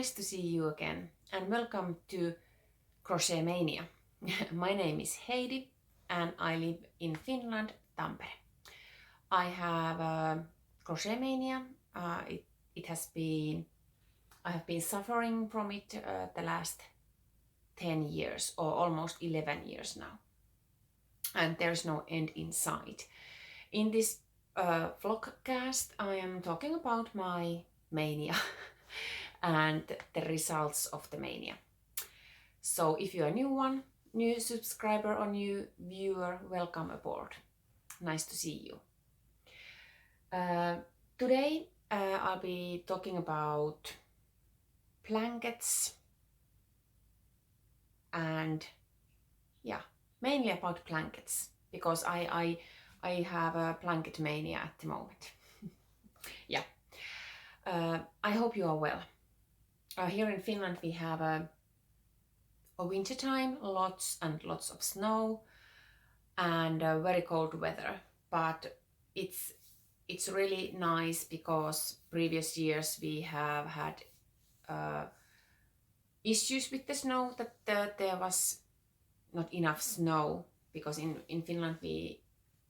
nice to see you again and welcome to Crochet-mania. My name is Heidi and I live in Finland, Tampere. I have Crochet-mania. I have been suffering from it the last 10 years or almost 11 years now. And there's no end in sight. In this vlogcast, I am talking about my mania and the results of the mania. So if you are new subscriber or new viewer, welcome aboard. Nice to see you. Today I'll be talking about blankets and mainly about blankets because I have a blanket mania at the moment. I hope you are well. Here in Finland we have a winter time, lots and lots of snow and very cold weather, but it's really nice because previous years we have had issues with the snow, that there was not enough snow, because in Finland we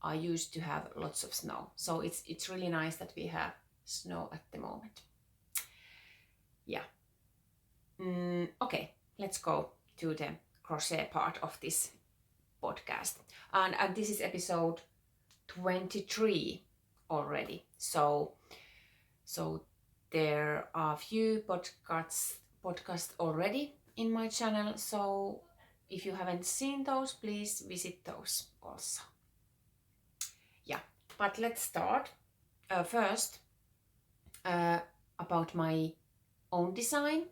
are used to have lots of snow, so it's really nice that we have snow at the moment. Okay, let's go to the crochet part of this podcast, and this is episode 23 already, so there are a few podcasts already in my channel, so if you haven't seen those, please visit those also. But let's start first about my own design.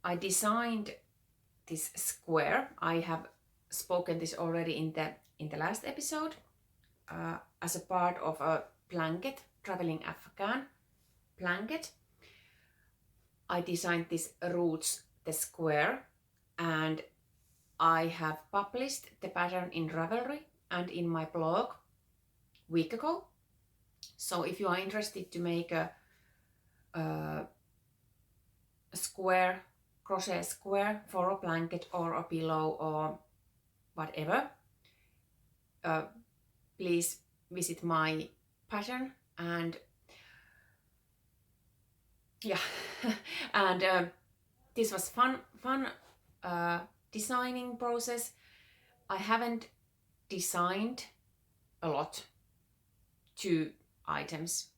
I designed this square. I have spoken this already in the last episode as a part of a blanket, traveling Afghan blanket. I designed this roots, the square, and I have published the pattern in Ravelry and in my blog a week ago. So if you are interested to make a square, crochet square for a blanket or a pillow or whatever, please visit my pattern and and this was fun designing process. I haven't designed a lot, 2 items,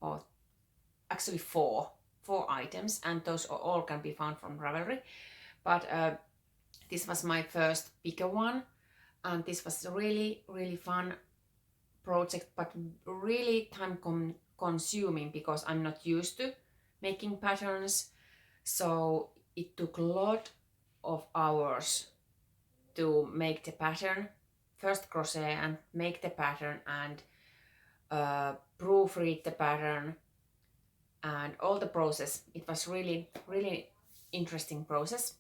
or actually four items, and those all can be found from Ravelry, but this was my first bigger one, and this was a really fun project, but really time consuming because I'm not used to making patterns, so it took a lot of hours to make the pattern, first crochet and make the pattern and proofread the pattern and all the process. It was really interesting process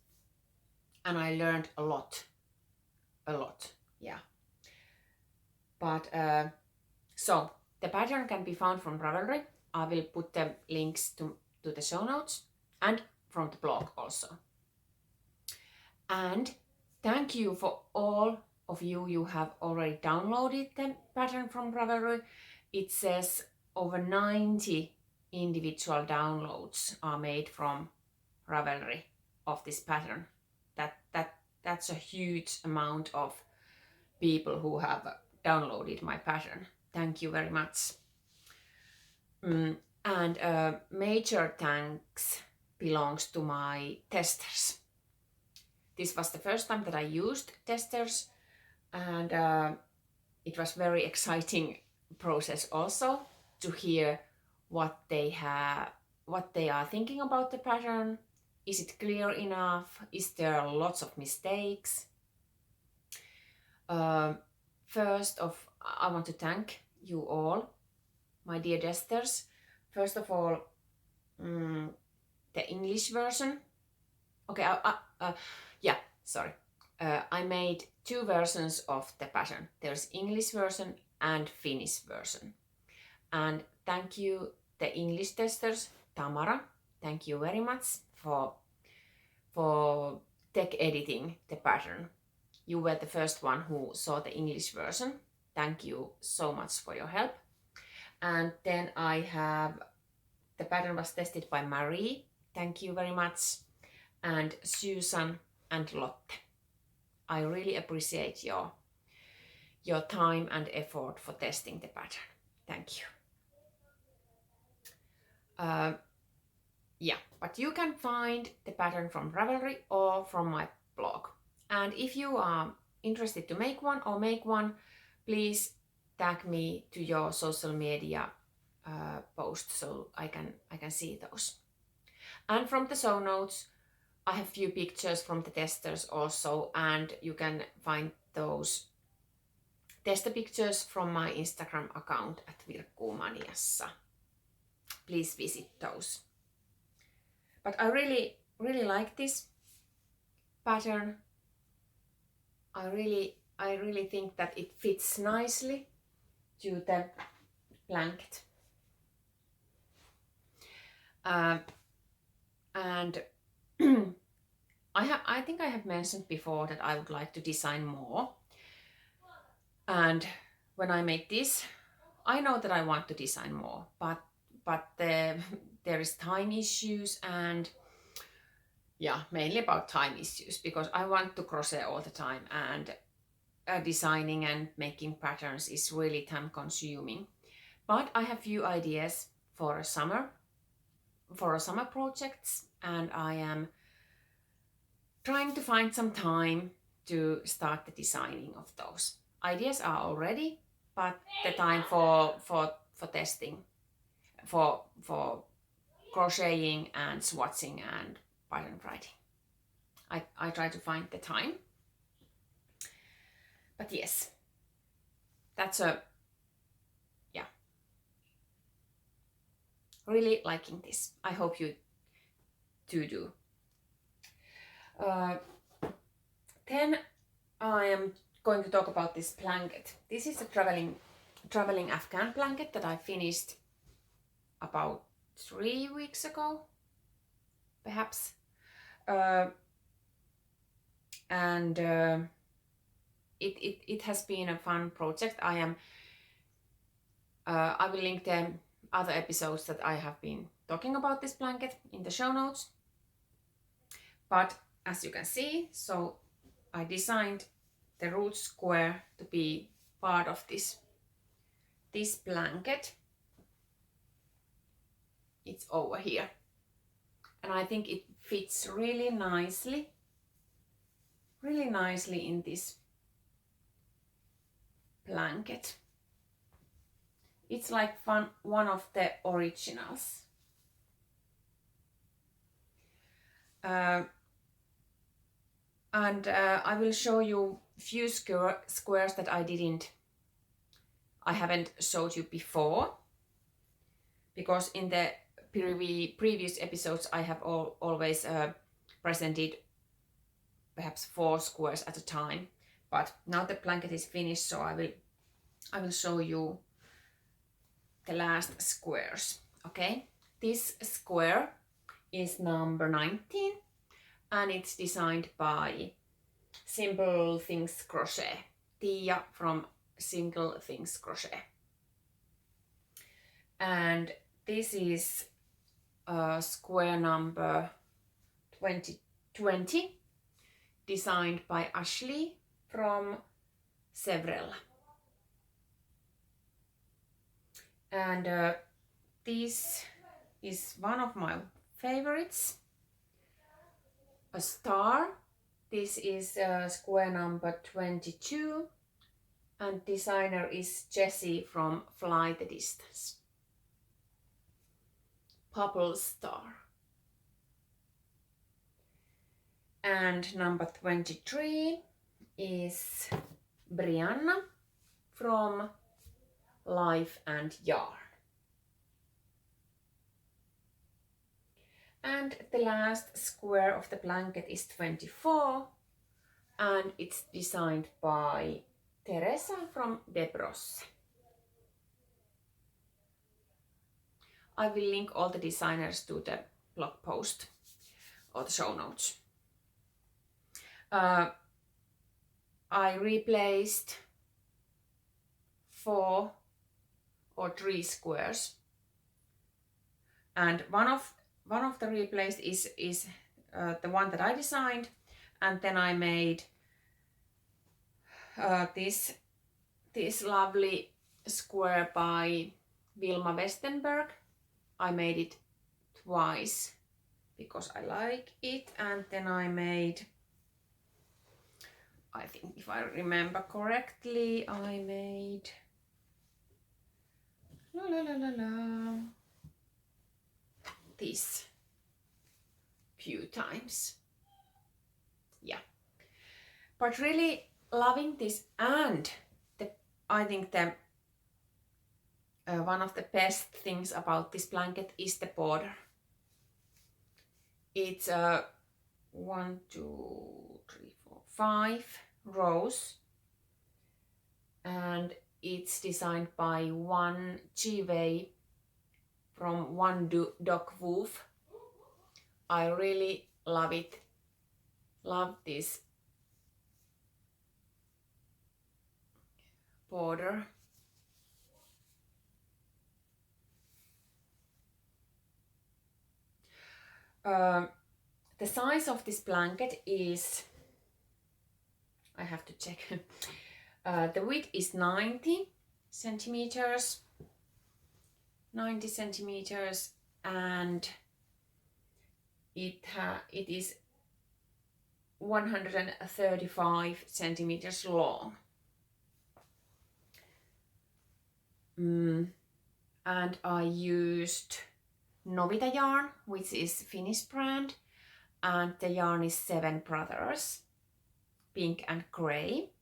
and I learned a lot. But so the pattern can be found from Ravelry. I will put the links to the show notes and from the blog also. And thank you for all of you have already downloaded the pattern from Ravelry. It says over 90 individual downloads are made from Ravelry of this pattern. That's a huge amount of people who have downloaded my pattern. Thank you very much. And major thanks belongs to my testers. This was the first time that I used testers, and it was very exciting process also to hear what they are thinking about the pattern. Is it clear enough? Is there lots of mistakes? First I want to thank you all, my dear testers. First of all, the English version. Okay, I made 2 versions of the pattern. There's English version and Finnish version. And thank you the English testers, Tamara thank you very much for tech editing the pattern. You were the first one who saw the English version. Thank you so much for your help. And then I have, the pattern was tested by Marie. Thank you very much. And Susan and Lotte. I really appreciate your time and effort for testing the pattern. Thank you. Yeah, but you can find the pattern from Ravelry or from my blog. And if you are interested to make one, please tag me to your social media post so I can see those. And from the show notes, I have few pictures from the testers also, and you can find those tester pictures from my Instagram account at Virkkuumaniassa. Please visit those. But I really like this pattern. I really think that it fits nicely to the blanket. And I think I have mentioned before that I would like to design more. And when I make this, I know that I want to design more, but there is time issues, and yeah, mainly about time issues, because I want to crochet all the time, and designing and making patterns is really time consuming. But I have few ideas for summer projects, and I am trying to find some time to start the designing of those. Ideas are all ready, but the time for testing, for crocheting and swatching and pattern writing. I try to find the time. But yes, that's really liking this. I hope you too do. Then I am going to talk about this blanket. This is a traveling Afghan blanket that I finished about 3 weeks ago, perhaps. It has been a fun project. I will link the other episodes that I have been talking about this blanket in the show notes. But as you can see, so I designed the root square to be part of this blanket. It's over here, and I think it fits really nicely in this blanket. It's like one of the originals. And I will show you few squares that I haven't showed you before, because in the previous episodes I have always presented perhaps 4 squares at a time, but now the blanket is finished, so I will show you the last squares. Okay, this square is number 19, and it's designed by Simple Things Crochet, Tia from Simple Things Crochet. And this is square number 2020, designed by Ashley from Sevrella. And this is one of my favorites, a star. This is square number 22, and designer is Jessie from Fly the Distance. Purple star. And number 23 is Brianna from Life and Yarn. And the last square of the blanket is 24, and it's designed by Teresa from Debrosse. I will link all the designers to the blog post or the show notes. I replaced 4 or 3 squares, and one of the replaced is the one that I designed, and then I made this lovely square by Wilma Westenberg. I made it twice because I like it, and then I made, I think if I remember correctly, I made this few times. Yeah, but really loving this, and I think the one of the best things about this blanket is the border. It's 1, 2, 3, 4, 5 rows, and it's designed by One Chi-Wei from One Dog Woof. I really love it. Love this border. The size of this blanket is, I have to check, the width is 90 centimeters, and it is 135 centimeters long. And I used Novita yarn, which is Finnish brand, and the yarn is 7 Brothers, pink and gray.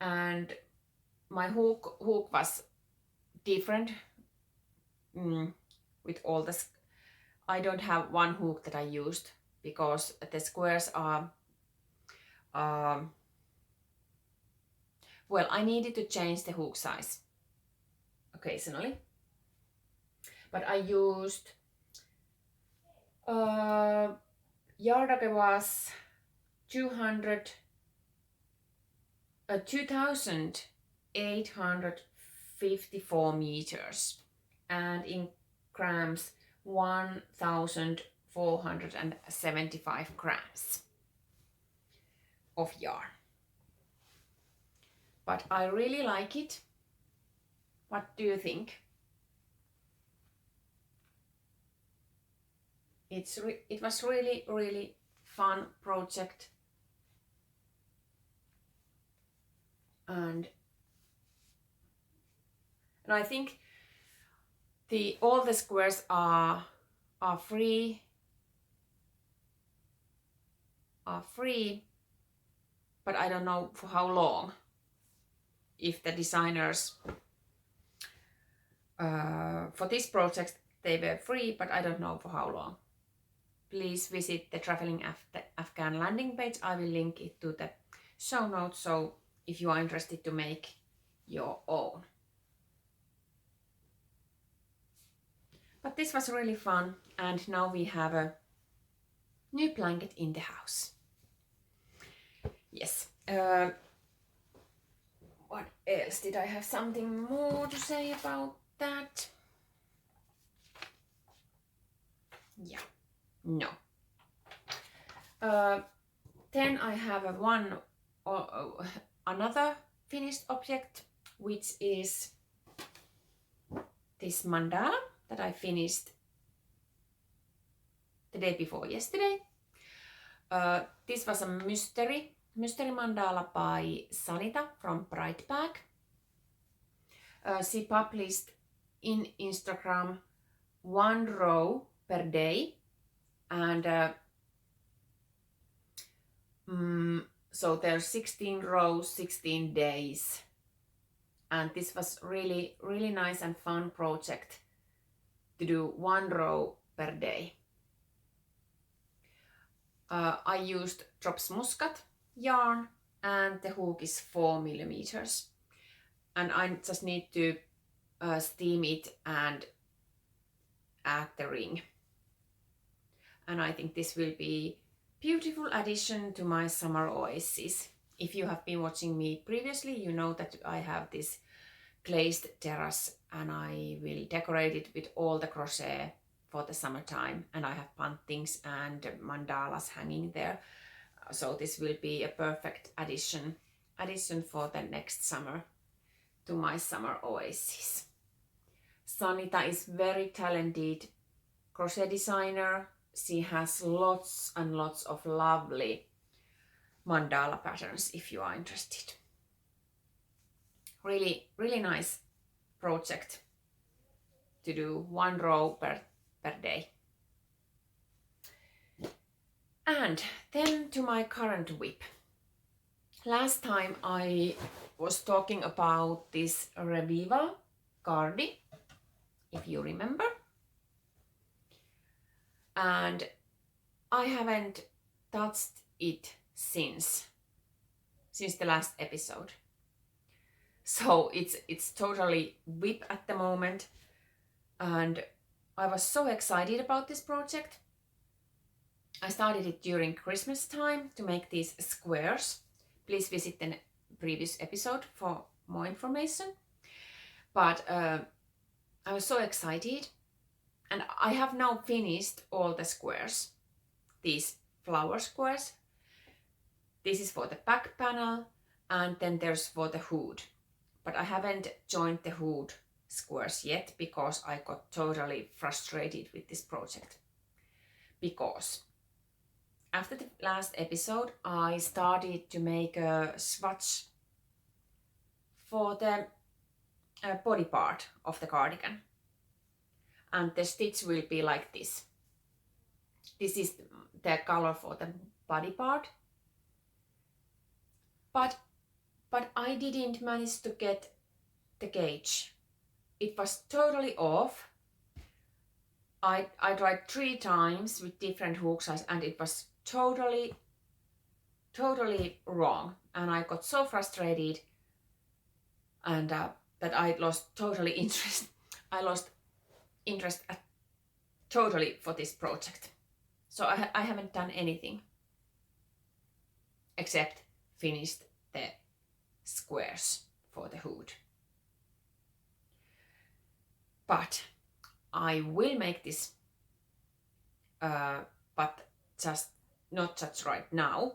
And my hook was different with all the. I don't have one hook that I used because the squares are. Well, I needed to change the hook size occasionally, but I used yardage was 2,854 meters, and in grams 1,475 grams of yarn. But I really like it. What do you think? It was really fun project, and I think all the squares are free, but I don't know for how long. If the designers for this project they were free, but I don't know for how long. Please visit the Traveling Afghan landing page. I will link it to the show notes, so if you are interested to make your own. But this was really fun, and now we have a new blanket in the house. Yes. What else? Did I have something more to say about that? Yeah. No. Then I have another finished object, which is this mandala that I finished the day before yesterday. This was a mystery mandala by Sanita from Brightbag. She published in Instagram 1 row per day, and so there's 16 rows, 16 days, and this was really nice and fun project to do 1 row per day. I used Drops Muscat yarn, and the hook is 4 millimeters, and I just need to steam it and add the ring. and I think this will be beautiful addition to my summer oasis. If you have been watching me previously, you know that I have this glazed terrace and I will decorate it with all the crochet for the summertime, and I have paintings and mandalas hanging there. So this will be a perfect addition for the next summer to my summer oasis. Sanita is very talented crochet designer. She has lots and lots of lovely mandala patterns if you are interested. Really, really nice project to do 1 row per day. And then to my current whip. Last time I was talking about this Revival Cardi, if you remember. And I haven't touched it since the last episode. So it's totally whip at the moment, and I was so excited about this project. I started it during Christmas time to make these squares. Please visit the previous episode for more information. But I was so excited, and I have now finished all the squares, these flower squares. This is for the back panel, and then there's for the hood. But I haven't joined the hood squares yet because I got totally frustrated with this project. Because after the last episode, I started to make a swatch for the body part of the cardigan. And the stitch will be like this. This is the color for the body part. But I didn't manage to get the gauge. It was totally off. I tried 3 times with different hook size, and it was totally wrong. And I got so frustrated, and that I lost totally interest. I lost interest totally for this project. So I haven't done anything except finished the squares for the hood. But I will make this, but not just right now.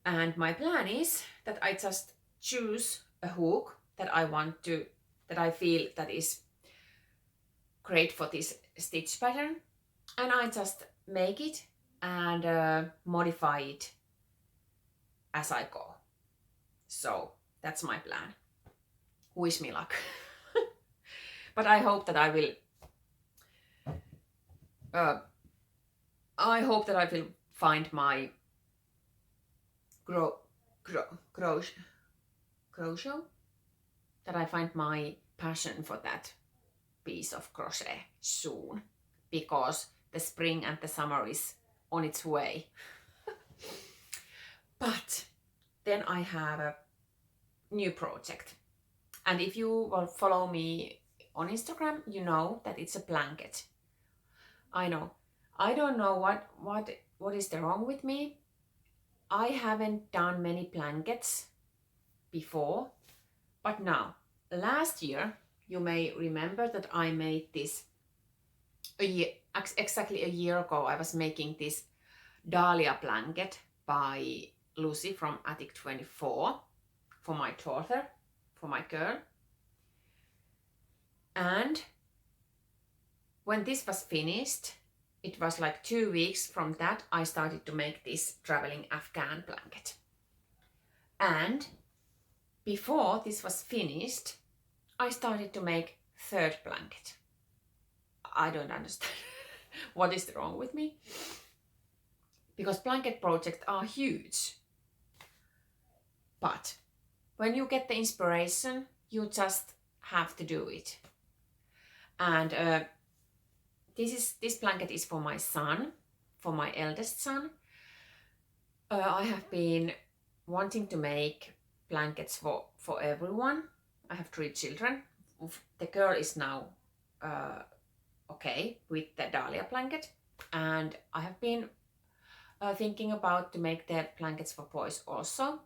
And my plan is that I just choose a hook that I feel that is great for this stitch pattern, and I just make it and modify it as I go. So that's my plan. Wish me luck. But I hope that I will find my crochet, that I find my passion for that piece of crochet soon, because the spring and the summer is on its way. But then I have a new project, and if you will follow me on Instagram, you know that it's a blanket. I know. I don't know what is wrong with me. I haven't done many blankets before, but now, last year, you may remember that I made this exactly a year ago. I was making this Dahlia blanket by Lucy from Attic 24 for my daughter, for my girl. And when this was finished, it was like 2 weeks from that I started to make this traveling Afghan blanket. And before this was finished, I started to make 3rd blanket. I don't understand what is wrong with me, because blanket projects are huge. But when you get the inspiration, you just have to do it. And this blanket is for my son, for my eldest son. I have been wanting to make blankets for everyone. I have 3 children. The girl is now okay with the Dahlia blanket, And I have been thinking about to make the blankets for boys also.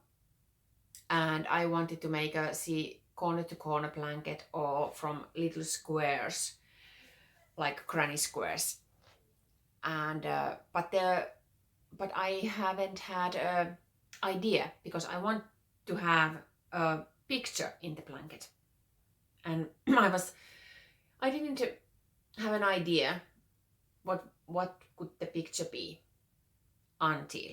And I wanted to make a corner to corner blanket or from little squares, like granny squares. And but I haven't had a idea, because I want to have a picture in the blanket. And I didn't have an idea what could the picture be until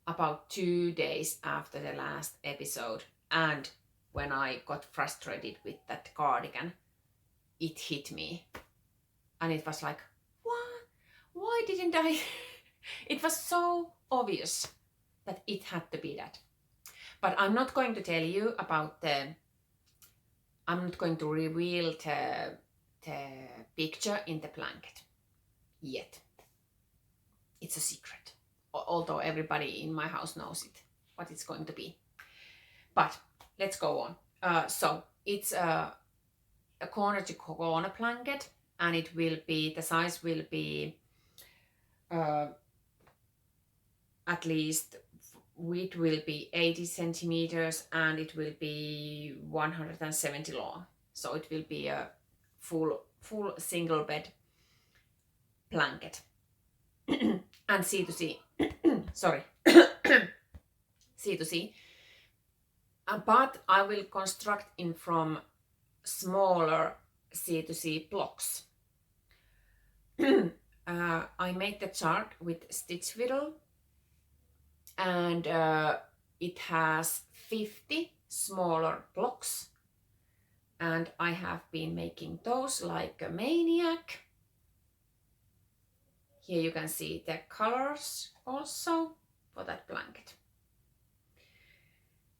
about 2 days after the last episode, and when I got frustrated with that cardigan, it hit me. And it was like, what? Why didn't I? It was so obvious that it had to be that. But I'm not going to tell you about I'm not going to reveal the picture in the blanket yet. It's a secret. Although everybody in my house knows it, what it's going to be. But let's go on. So it's a corner to corner blanket, and it will be, the size will be at least, width will be 80 centimeters and it will be 170 long. So it will be a full single bed blanket. And C to C. Sorry. C to C. But I will construct in from smaller C to C blocks. I made the chart with stitch whittle, and it has 50 smaller blocks, and I have been making those like a maniac. Here you can see the colors also for that blanket.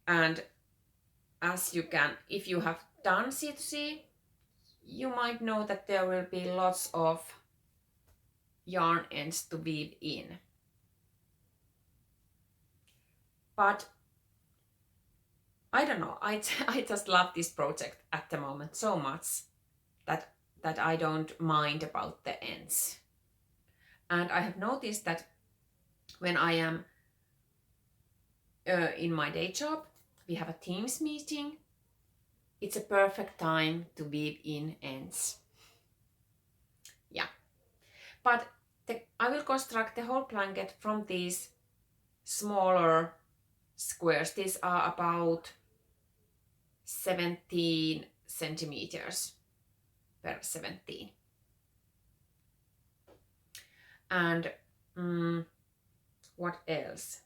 And as you can, if you have done C to C, you might know that there will be lots of yarn ends to weave in. But I don't know, I just love this project at the moment so much that I don't mind about the ends. And I have noticed that when I am in my day job, we have a Teams meeting, it's a perfect time to weave in ends. Yeah, but I will construct the whole blanket from these smaller squares. These are about 17 centimeters per 17. And what else?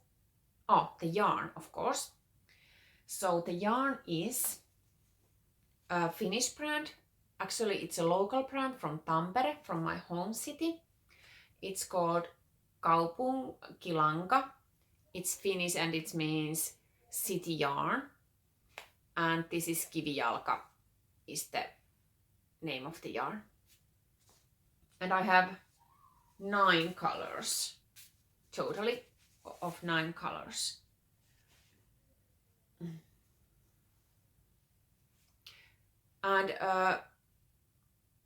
Oh, the yarn, of course. So the yarn is a Finnish brand. Actually, it's a local brand from Tampere, from my home city. It's called Kaupunkilanka. It's Finnish and it means city yarn. And this is Kivijalka is the name of the yarn. And I have 9 colors, totally of 9 colors. And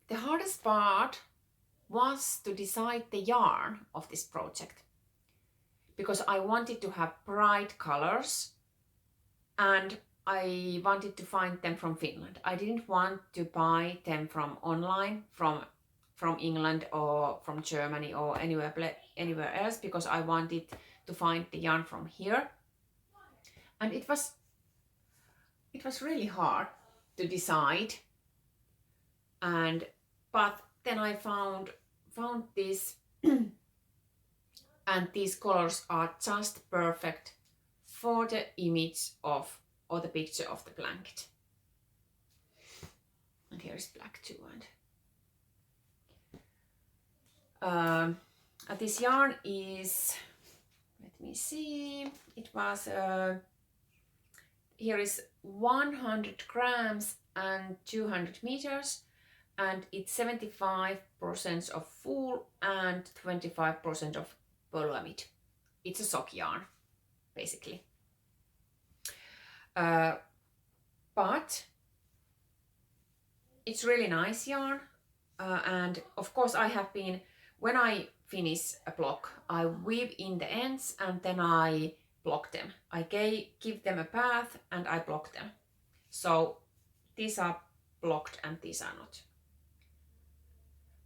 the hardest part was to decide the yarn of this project, because I wanted to have bright colors and I wanted to find them from Finland. I didn't want to buy them from online, from England or from Germany or anywhere else, because I wanted to find the yarn from here. And it was really hard to decide. But then I found this and these colors are just perfect for the image of, or the picture of the blanket. And here is black too. And this yarn is, let me see, it was, here is 100 grams and 200 meters, and it's 75% of wool and 25% of polyamide. It's a sock yarn, basically. But it's really nice yarn, and of course I have been, when I finish a block, I weave in the ends and then I block them. I give them a path and I block them. So these are blocked and these are not.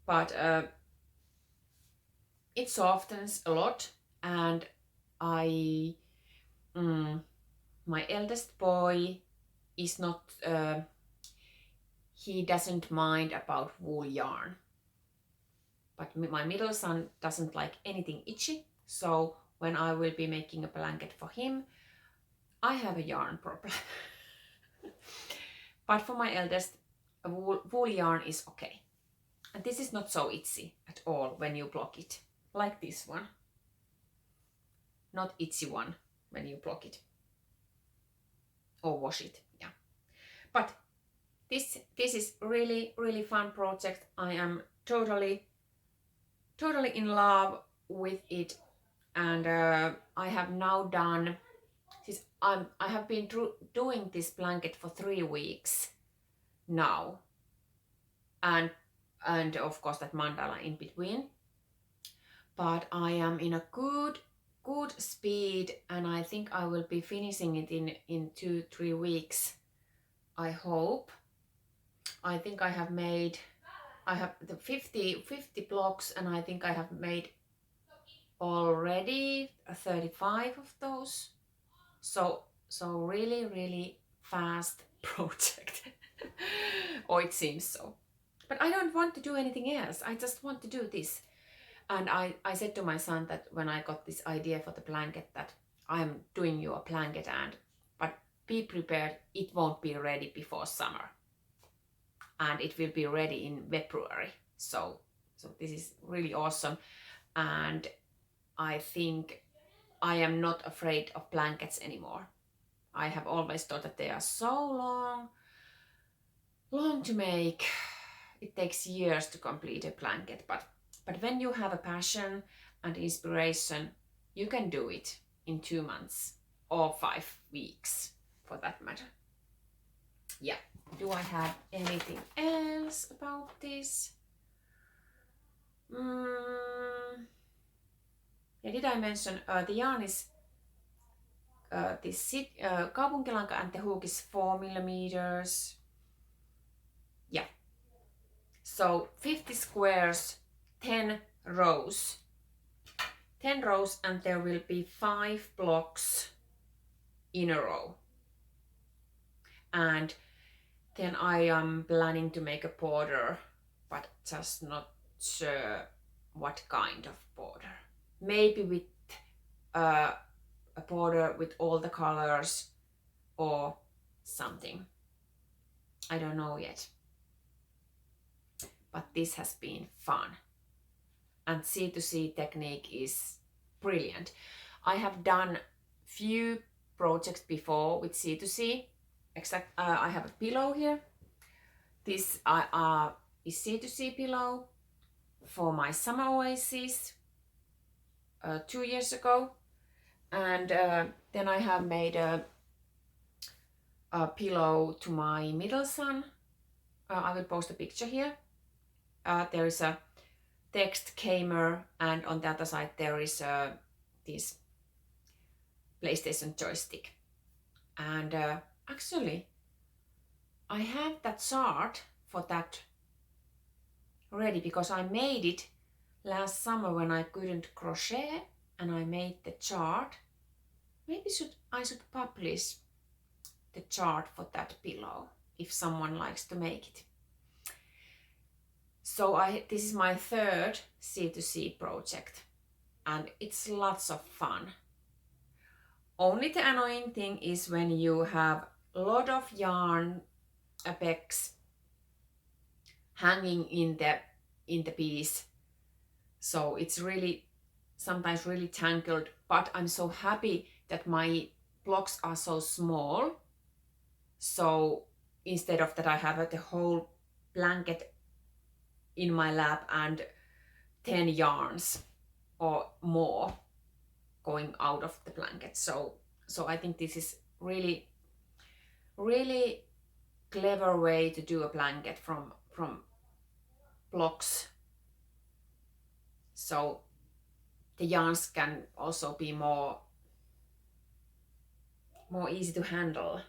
But it softens a lot, and my eldest boy is not, he doesn't mind about wool yarn. But my middle son doesn't like anything itchy, so when I will be making a blanket for him, I have a yarn problem. But for my eldest, a wool yarn is okay. And this is not so itchy at all when you block it, like this one. Not itchy one when you block it or wash it, yeah. But this is really, really fun project. I am totally in love with it, and I have now done this. I have been doing this blanket for 3 weeks now, and of course that mandala in between. But I am in a good speed, and I think I will be finishing it in 2-3 weeks, I hope. I think I have the 50 blocks, and I think I have made already 35 of those. So really, really fast project. Or it seems so. But I don't want to do anything else. I just want to do this. And I said to my son that when I got this idea for the blanket, that I'm doing you a blanket, but be prepared, it won't be ready before summer. And it will be ready in February. So this is really awesome. And I think I am not afraid of blankets anymore. I have always thought that they are so long to make. It takes years to complete a blanket, but when you have a passion and inspiration, you can do it in 2 months or 5 weeks for that matter. Yeah. Do I have anything else about this? Yeah, did I mention the yarn is this kaupunkilanka, and the hook is 4 millimeters. Yeah. So 50 squares, 10 rows. 10 rows, and there will be 5 blocks in a row. And then I am planning to make a border, but just not sure what kind of border. Maybe with a border with all the colors or something. I don't know yet. But this has been fun. And C2C technique is brilliant. I have done few projects before with C2C. I have a pillow here. This is C2C pillow for my summer oasis 2 years ago. And then I have made a pillow to my middle son. I will post a picture here. There is a text gamer, and on the other side there is this PlayStation joystick. And actually I have that chart for that ready, because I made it last summer when I couldn't crochet, and I made the chart. Maybe I should publish the chart for that pillow if someone likes to make it. So this is my 3rd C2C project, and it's lots of fun. Only the annoying thing is when you have a lot of yarn pecks hanging in the piece, so it's really sometimes really tangled. But I'm so happy that my blocks are so small, so instead of that I have the whole blanket in my lap and 10 yarns or more going out of the blanket. So I think this is really clever way to do a blanket from blocks, so the yarns can also be more easy to handle,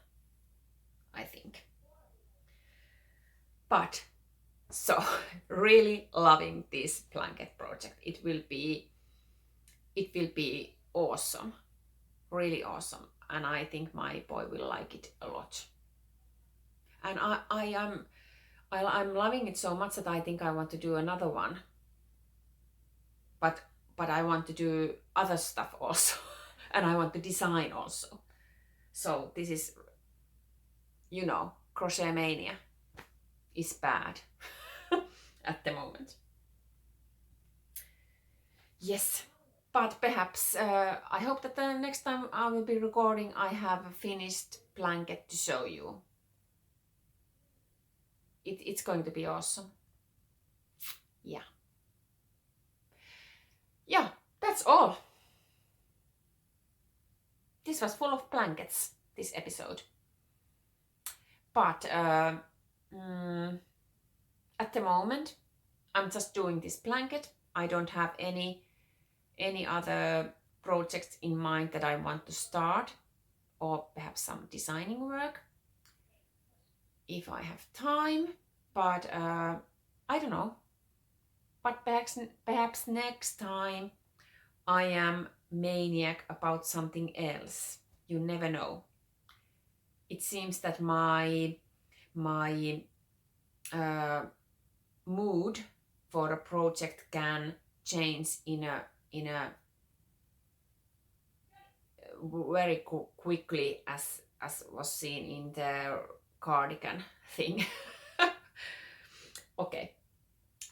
I think. But so really loving this blanket project. It will be awesome, really awesome, and I think my boy will like it a lot. And I'm loving it so much that I think I want to do another one. But I want to do other stuff also, and I want to design also. So this is, you know, crochet mania is bad at the moment. Yes, but perhaps I hope that the next time I will be recording, I have a finished blanket to show you. It's going to be awesome. Yeah, that's all. This was full of blankets, this episode. But at the moment, I'm just doing this blanket. I don't have any other projects in mind that I want to start, or perhaps some designing work if I have time. But I don't know. But perhaps next time I am maniac about something else. You never know. It seems that my mood for a project can change in a very quickly, as was seen in the cardigan thing. Okay,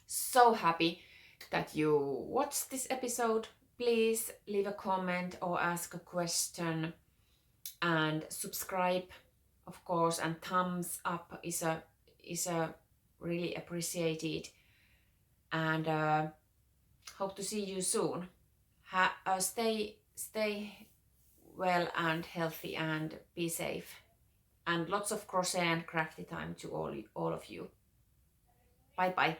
so happy that you watched this episode. Please leave a comment or ask a question, and subscribe, of course, and thumbs up is a really appreciated. And hope to see you soon. Stay well and healthy, and be safe, and lots of crochet and crafty time to all of you. Bye bye.